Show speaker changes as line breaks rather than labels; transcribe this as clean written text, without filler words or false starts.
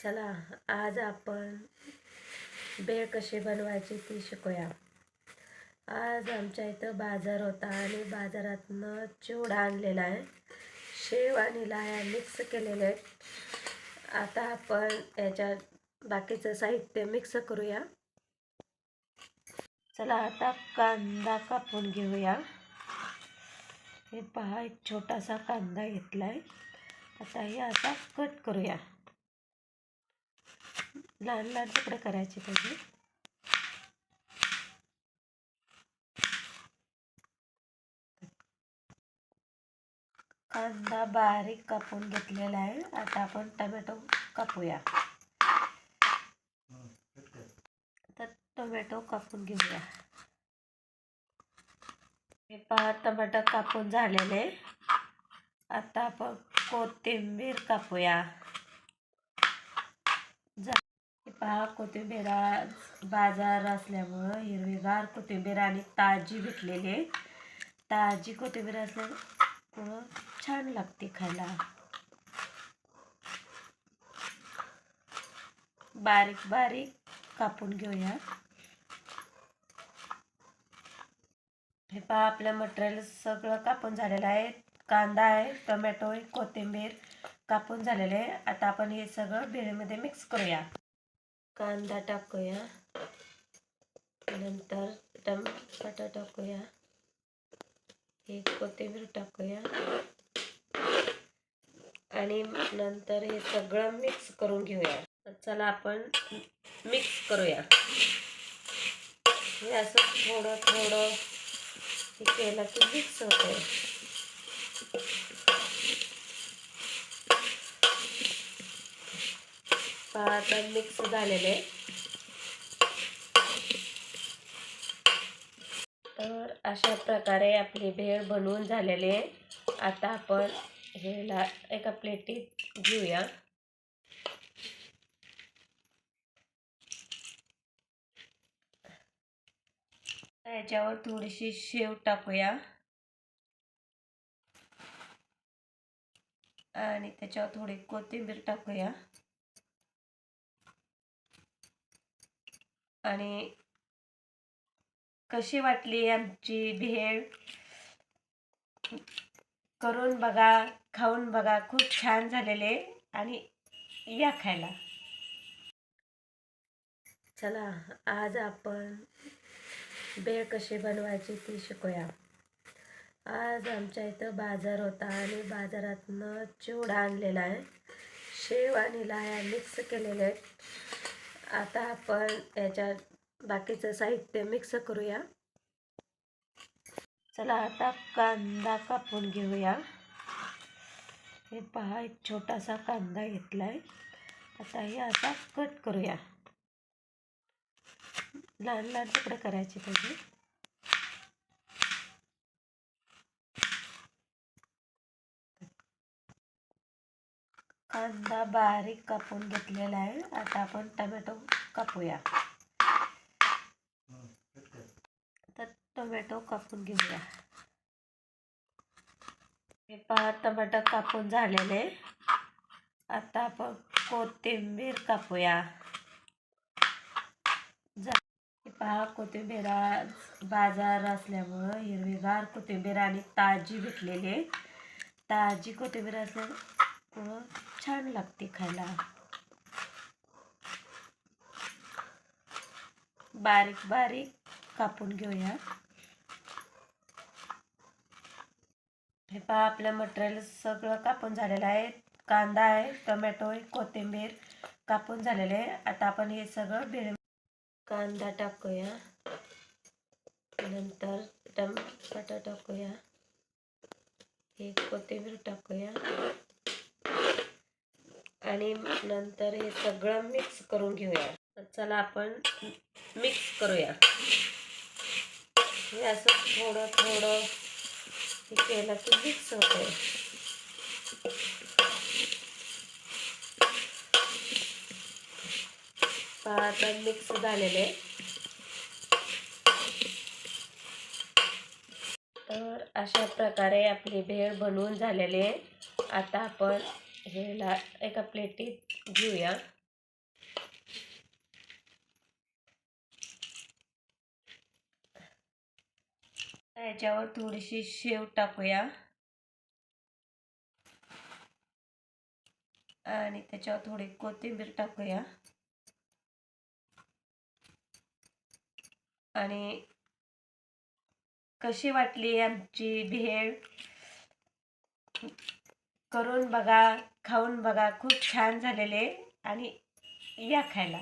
चला आज आपण भेळ कशी बनवायची ती शिकूया. आज आमच्या इथं बाजार होता आणि बाजारातनं चिवडा आणलेला आहे. शेव आणि लाह्या मिक्स केलेले आहेत. आता आपण याच्यात बाकीचं साहित्य मिक्स करूया. चला आता कांदा कापून घेऊया. हे पहा, एक छोटासा कांदा घेतलाय. आता हे असा कट करूया. लहान लहान तुकडे करायचे त्याचे. कांदा बारीक कापून घेतलेला आहे. आता आपण टोमॅटो कापूया. आता टोमॅटो कापून घेऊया. हे पहा, टोमॅटो कापून झालेले. आता आपण कोथिंबीर कापूया. हे पहा, कोथिंबीर बाजार असल्यामुळं हिरवीगार कोथिंबीर आणि ताजी भेटलेली आहे. ताजी कोथिंबीर असल्यामुळं छान लागते खायला. बारीक बारीक कापून घेऊया. हे पहा, आपलं मटेरियल सगळं कापून झालेलं आहे. कांदा आहे, टोमॅटो आहे, कोथिंबीर कापून झालेले आहे. आता आपण हे सगळं भेळीमध्ये मिक्स करूया. कांदा टाकूया, नंतर टमाटर टाकूया, हे कोथिंबीर टाकूया आणि नंतर हे सगळं मिक्स करून घेऊया. चला आपण मिक्स करूया. हे असं थोडं थोडं हे केलं की मिक्स होते. आता मिक्स झालेले. तर अशा प्रकारे आपली भेळ बनवून झालेली आहे. आता आपण हेला एका प्लेटीत घेऊया. याच्यावर थोडीशी शेव टाकूया आणि त्याच्यावर थोडी कोथिंबीर टाकूया आणि कशी वाटली आमची भेळ करून बघा, खाऊन बघा. खूप छान झालेले आणि या खायला. चला आज आपण भेळ कशी बनवायची ती शिकूया. आज आमच्या इथं बाजार होता आणि बाजारातनं चिवडा आणलेला आहे. शेव आणि लाह्या मिक्स केलेले आहेत. आता आपण याच्यात बाकीचं साहित्य मिक्स करूया. चला आता कांदा कापून घेऊया. हे पहा, एक छोटासा कांदा घेतलाय. आता हे असा कट करूया. लहान लहान तुकडे करायचे त्याचे. कांदा बारीक कापून घेतलेला आहे. आता आपण टोमॅटो कापूया. आता टोमॅटो कापून घेऊया. हे पहा, टोमॅटो कापून झालेले. आता आपण कोथिंबीर कापूया. हे पहा, कोथिंबीर बाजार असल्यामुळं हिरवीगार कोथिंबीर आणि ताजी भेटलेली आहे. ताजी कोथिंबीर असल्यामुळं छान लागते खायला. बारीक बारीक कापून घेऊया. हे पहा, आपलं मटेरियल सगळं कापून झालेलं आहे. कांदा आहे, टोमॅटो आहे, कोथिंबीर कापून झालेले आहे. आता आपण हे सगळं भेळ. कांदा टाकूया, नंतर टमाटर टाकूया, हे कोथिंबीर टाकूया आणि नंतर हे सगळं मिक्स करून घेऊया. चला आपण मिक्स करूया. हे असं थोडं थोडं हे केलं की मिक्स होते. आता मिक्स झालेले. तर अशा प्रकारे आपली भेळ बनवून झालेली आहे. आता आपण हेला एका प्लेटीत घेऊया. याच्यावर थोडीशी शेव टाकूया आणि त्याच्यावर थोडी कोथिंबीर टाकूया आणि कशी वाटली आमची भेळ करून बघा, खाऊन बघा, खूप छान झालेले आणि या खायला.